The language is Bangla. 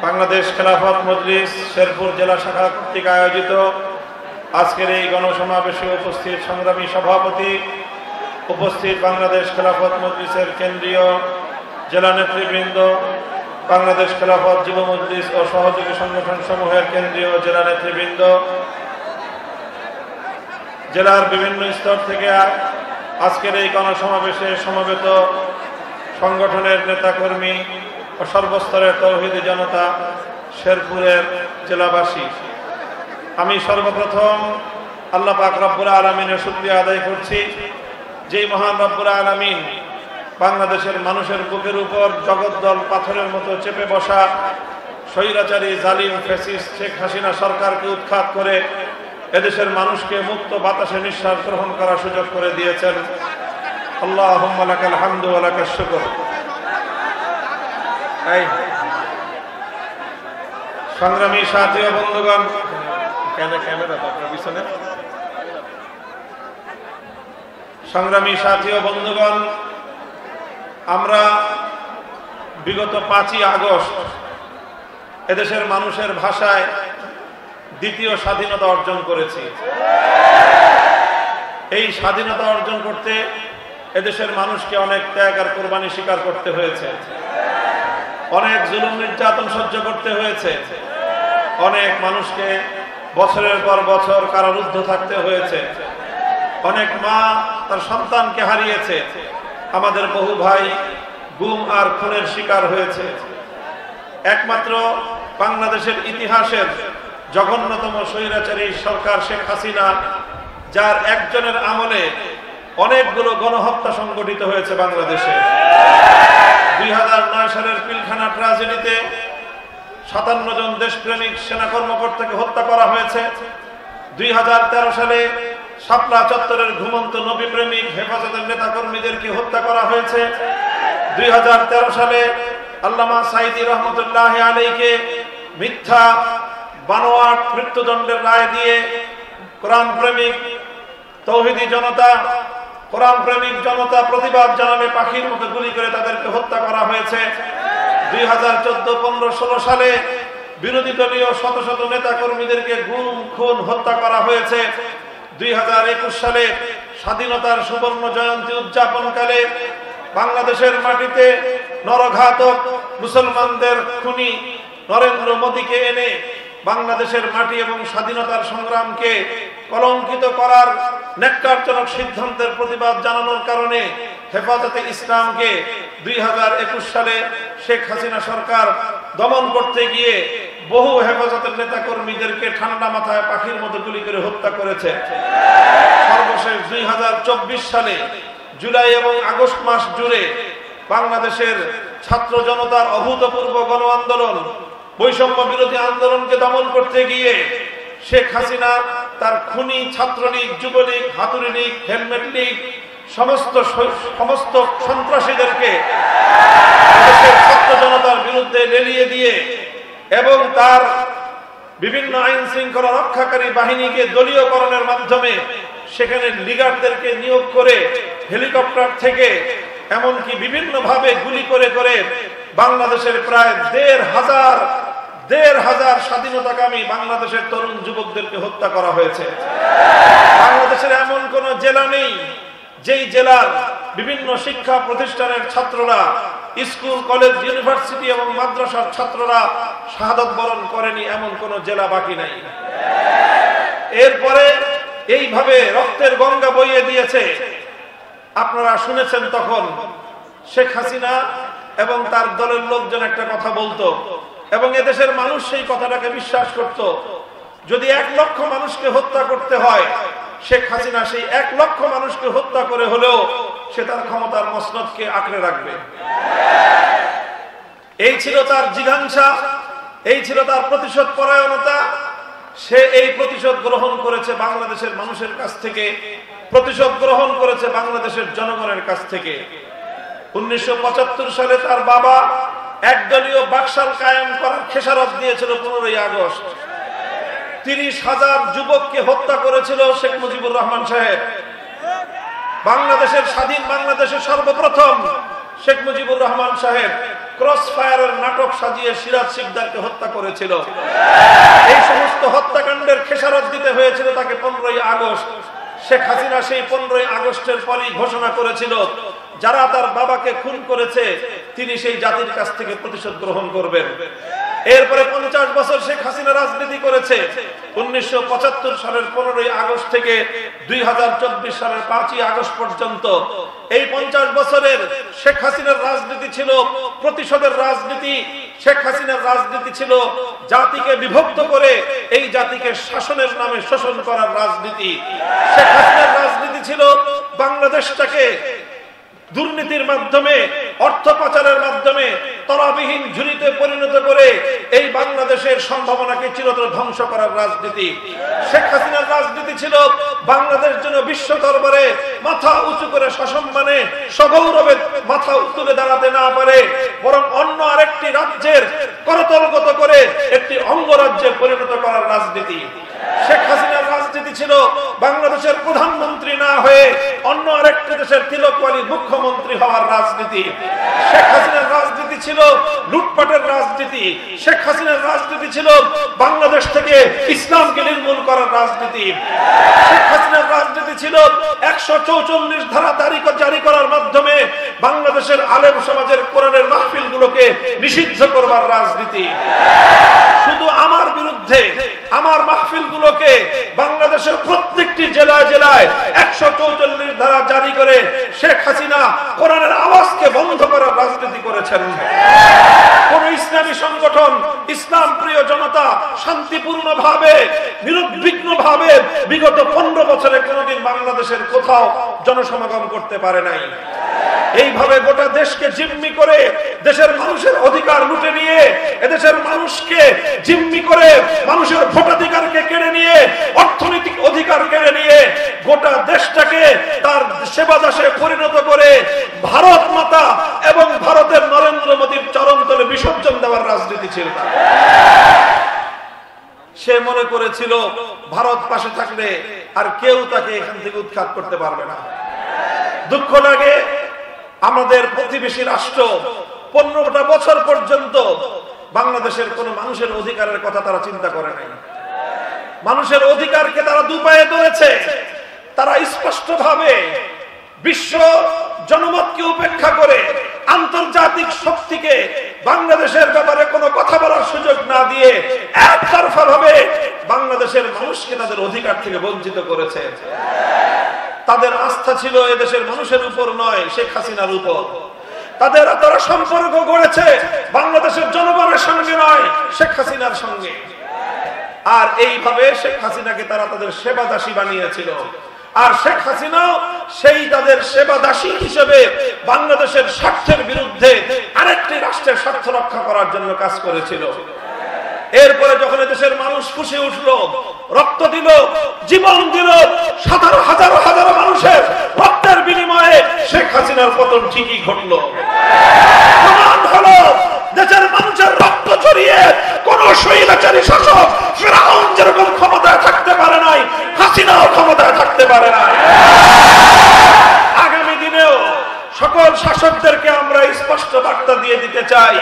বাংলাদেশ খেলাফত মজলিস শেরপুর জেলা শাখা কর্তৃক আয়োজিত আজকের এই গণসমাবেশে উপস্থিত সংগ্রামী সভাপতি, উপস্থিত বাংলাদেশ খেলাফত মজলিসের কেন্দ্রীয় জেলা নেতৃবৃন্দ, বাংলাদেশ খেলাফত যুব মজলিস ও সহযোগী সংগঠন সমূহের কেন্দ্রীয় জেলা নেতৃবৃন্দ, জেলার বিভিন্ন স্তর থেকে আজকের এই গণসমাবেশে সমবেত সংগঠনের নেতাকর্মী ও সর্বস্তরের তৌহিদি জনতা, শেরপুরের জেলাবাসী, আমি সর্বপ্রথম আল্লাহ পাক রব্বুল আলামিনের শুকরিয়া আদায় করছি। যেই মহান রব্বুল আলামিন বাংলাদেশের মানুষের বুকের উপর জগদ্দল পাথরের মতো চেপে বসা স্বৈরাচারী জালিম ফ্যাসিস্ট শেখ হাসিনা সরকারকে উৎখাত করে এদেশের মানুষকে মুক্ত বাতাসে নিঃশ্বাস গ্রহণ করার সুযোগ করে দিয়েছেন। আল্লাহুম্মা লাকাল হামদু ওয়া লাকাশ শুকর। সংগ্রামী সাথী ও বন্ধুগণ, সংগ্রামী সাথী ও বন্ধুগণ, আমরা বিগত 5ই আগস্ট এদেশের মানুষের ভাষায় দ্বিতীয় স্বাধীনতা অর্জন করেছি। এই স্বাধীনতা অর্জন করতে এদেশের মানুষকে অনেক ত্যাগ আর কোরবানি স্বীকার করতে হয়েছে, অনেক জুলুম নির্যাতন সহ্য করতে হয়েছে, অনেক মানুষকে বছরের পর বছর কারারুদ্ধ থাকতে হয়েছে, অনেক মা তার সন্তানকে হারিয়েছে, আমাদের বহু ভাই গুম আর খুনের শিকার হয়েছে। একমাত্র বাংলাদেশের ইতিহাসের জঘন্যতম স্বৈরাচারী সরকার শেখ হাসিনা, যার একজনের আমলে অনেকগুলো গণহত্যা সংগঠিত হয়েছে বাংলাদেশে। 2009 সালের পিলখানা ট্র্যাজেডিতে 57 জন দেশপ্রেমিক সেনা কর্মকর্তাকে হত্যা করা হয়েছে। 2013 সালে শাপলা চত্বরের ঘুমন্ত নবী প্রেমিক হেফাজতের নেতাকর্মীদেরকে হত্যা করা হয়েছে। 2013 সালে আল্লামা সাঈদী রহমতুল্লাহ আলাইহিকে মিথ্যা বানোয়াট মৃত্যুদণ্ডের রায় দিয়ে কোরআন প্রেমিক তৌহিদি জনতা, কোরআন প্রেমিক জনতা প্রতিবাদ জানাবে পাখির মতো গুলি করে তাদেরকে হত্যা করা হয়েছে। 2014, 15, 16 সালে বিরোধী দলীয় শত শত নেতা কর্মীদেরকে গুম খুন হত্যা করা হয়েছে। 2021 সালে স্বাধীনতার সুবর্ণ জয়ন্তী উদযাপনকালে বাংলাদেশের মাটিতে নরঘাতক মুসলমানদের খুনি নরেন্দ্র মোদীকে এনে বাংলাদেশের মাটি এবং স্বাধীনতার সংগ্রামকে কলঙ্কিত করার ন্যাক্কারজনক সিদ্ধান্তের প্রতিবাদ জানানোর কারণে হেফাজতে ইসলামকে 2021 সালে শেখ হাসিনা সরকার দমন করতে গিয়ে বহু হেফাজতের নেতাকর্মীদেরকে ঠান্ডা মাথায় পাখির মতো গুলি করে হত্যা করেছে। সর্বশেষ 2024 সালে জুলাই এবং আগস্ট মাস জুড়ে বাংলাদেশের ছাত্র জনতার অভূতপূর্ব গণ আন্দোলন, বৈষম্য বিরোধী আন্দোলনকে দমন করতে গিয়ে শেখ হাসিনা তার খুনি ছাত্রলীগ, যুবলীগ, হাতুড়ি লীগ, হেলমেট লীগ সমস্ত সন্ত্রাসীদেরকে দেশের ছাত্র জনতার বিরুদ্ধে লেলিয়ে দিয়ে এবং তার বিভিন্ন আইন শৃঙ্খলা রক্ষাকারী বাহিনীকে দলীয়করণের মাধ্যমে সেখানে লিগারদেরকে নিয়োগ করে হেলিকপ্টার থেকে এমনকি বিভিন্ন ভাবে গুলি করে করে বাংলাদেশের প্রায় 1,500 স্বাধীনতাকামী বাংলাদেশের তরুণ যুবকদেরকে হত্যা করা হয়েছে। বাংলাদেশের এমন কোন জেলা নেই যেই জেলার বিভিন্ন শিক্ষা প্রতিষ্ঠানের ছাত্ররা, স্কুল, কলেজ, ইউনিভার্সিটি এবং মাদ্রাসার ছাত্ররা শাহাদত বরণ করেনি, এমন কোন জেলা বাকি নাই। এরপরে এইভাবে রক্তের গঙ্গা বইয়ে দিয়েছে। আপনারা শুনেছেন তখন শেখ হাসিনা এবং তার দলের লোকজন একটা কথা বলতো এবং এদেশের মানুষ সেই কথাটাকে বিশ্বাস করত। যদি 1 লক্ষ মানুষকে হত্যা করতে হয়, শেখ হাসিনা সেই 1 লক্ষ মানুষকে হত্যা করে হলেও সে তার ক্ষমতার মসনদকে আঁকড়ে রাখবে। এই ছিল তার জিঘাংসা, এই ছিল তার প্রতিশোধ পরায়ণতা। সে এই প্রতিশোধ গ্রহণ করেছে বাংলাদেশের মানুষের কাছ থেকে, প্রতিশোধ গ্রহণ করেছে বাংলাদেশের জনগণের কাছ থেকে। 1975 সালে তার বাবা একদলীয় বাকশাল কায়েম করার খেসারত দিয়েছিল 15ই আগস্ট। 30,000 যুবককে হত্যা করেছিল শেখ মুজিবুর রহমান সাহেব। বাংলাদেশের স্বাধীন বাংলাদেশের সর্বপ্রথম শেখ মুজিবুর রহমান সাহেব ক্রস ফায়ারের নাটক সাজিয়ে সিরাজ শিকদারকে হত্যা করেছিল। এই সমস্ত হত্যাকাণ্ডের খেসারত দিতে হয়েছিল তাকে 15ই আগস্ট। শেখ হাসিনা সেই 15ই আগস্টের পরই ঘোষণা করেছিল যারা তার বাবাকে খুন করেছে তিনি সেই জাতির কাছ থেকে প্রতিশোধ গ্রহণ করবেন। এরপরে 50 বছর শেখ হাসিনা রাজনীতি করেছে। 1975 সালের 15ই আগস্ট থেকে 2024 সালের 5ই আগস্ট পর্যন্ত এই 50 বছরের শেখ হাসিনার রাজনীতি ছিল প্রতিশোধের রাজনীতি। শেখ হাসিনার রাজনীতি ছিল জাতিকে বিভক্ত করে এই জাতিকে শাসনের নামে শোষণ করার রাজনীতি। শেখ হাসিনার রাজনীতি ছিল বাংলাদেশটাকে দুর্নীতির মাধ্যমে, অর্থ পাচারের মাধ্যমে তলাবিহীন ঝুড়িতে পরিণত করে এই বাংলাদেশের সম্ভাবনাকে চিরতরে ধ্বংস করার রাজনীতি। শেখ হাসিনার রাজনীতি ছিল বাংলাদেশ যেন বিশ্ব দরবারে মাথা উঁচু করে সসম্মানে সগৌরবে মাথা তুলে দাঁড়াতে না পারে, বরং অন্য আরেকটি রাজ্যের করতলগত করে একটি অঙ্গরাজ্যে পরিণত করার রাজনীতি। শেখ হাসিনার রাজনীতি ছিল বাংলাদেশের প্রধানমন্ত্রী না হয়ে অন্য আরেকটি দেশের তিলকওয়ালী মুখ্যমন্ত্রী হওয়ার রাজনীতি। শেখ হাসিনার রাজনীতি ছিল লুটপাটের রাজনীতি। শেখ হাসিনার রাজনীতি ছিল বাংলাদেশ থেকে ইসলামকে নির্মূল করার রাজনীতি। শেখ হাসিনার রাজনীতি ছিল 144 ধারা জারি করার মাধ্যমে বাংলাদেশের আলেম সমাজের কোরআনের মাহফিলগুলোকে নিষিদ্ধ করবার রাজনীতি। শুধু আমার বিরুদ্ধে আমার মাহফিলগুলোকে বাংলাদেশের প্রত্যেকটি জেলায় জেলায় 144 ধারা জারি করে শেখ হাসিনা কোরআনের আওয়াজকে বন্ধ করার রাজনীতি করেছেন। কোন ইসলামী সংগঠন, ইসলাম প্রিয় জনতা শান্তিপূর্ণভাবে নিরুদ্বিগ্নভাবে বিগত 15 বছরে কোনদিন বাংলাদেশের কোথাও জনসমাগম করতে পারে নাই। এইভাবে গোটা দেশকে জিম্মি করে দেশের মানুষের অধিকার লুটে নিয়ে, এদেশের মানুষকে জিম্মি করে মানুষের ভোটাধিকারকে কেড়ে নিয়ে, অর্থনৈতিক অধিকার কেড়ে নিয়ে গোটা দেশটাকে তার সেবাদাসে পরিণত করে ভারত মাতা এবং ভারতের নরেন্দ্র মোদীর চরণতলে বিসর্জন দেওয়ার রাজনীতি ছিল। সে মনে করেছিল ভারত পাশে থাকলে আর কেউ তাকে এখান থেকে উৎখাত করতে পারবে না। দুঃখ লাগে আমাদের প্রতিবেশী রাষ্ট্র 15টা বছর পর্যন্ত বাংলাদেশের কোন মানুষের অধিকারের কথা তারা চিন্তা করে নাই। মানুষের অধিকারকে তারা দুপায়ে ধরেছে। তারা স্পষ্টভাবে বিশ্ব জনমতকে উপেক্ষা করে আন্তর্জাতিক শক্তিকে বাংলাদেশের ব্যাপারে কোনো কথা বলার সুযোগ না দিয়ে একতরফা ভাবে বাংলাদেশের মানুষকে তাদের অধিকার থেকে বঞ্চিত করেছে। তাদের আস্থা ছিল এদেশের মানুষের উপর নয়, শেখ হাসিনার উপর। তারা সম্পর্ক গড়েছে বাংলাদেশের জনগণের সঙ্গে নয়, শেখ হাসিনার সঙ্গে। আর এইভাবে শেখ হাসিনাকে তারা তাদের সেবাদাসী বানিয়েছিল। আর শেখ হাসিনাও সেই তাদের সেবাদাসী হিসেবে বাংলাদেশের স্বার্থের বিরুদ্ধে আরেকটি রাষ্ট্রের স্বার্থ রক্ষা করার জন্য কাজ করেছিল। এরপরে যখন দেশের মানুষ ফুঁসে উঠলো, রক্ত দিল, জীবন দিল, হাজারো হাজারো মানুষের রক্তের বিনিময়ে শেখ হাসিনার পতন ঠিকই ঘটলো। প্রমাণ হলো দেশের মানুষের রক্ত ছড়িয়ে কোন স্বৈরাচারী শাসক ফিরআউন যেরকম ক্ষমতায় থাকতে পারে নাই, হাসিনাও ক্ষমতায় থাকতে পারে নাই। আগামী দিনেও সকল শাসকদেরকে আমরা স্পষ্ট বার্তা দিয়ে দিতে চাই।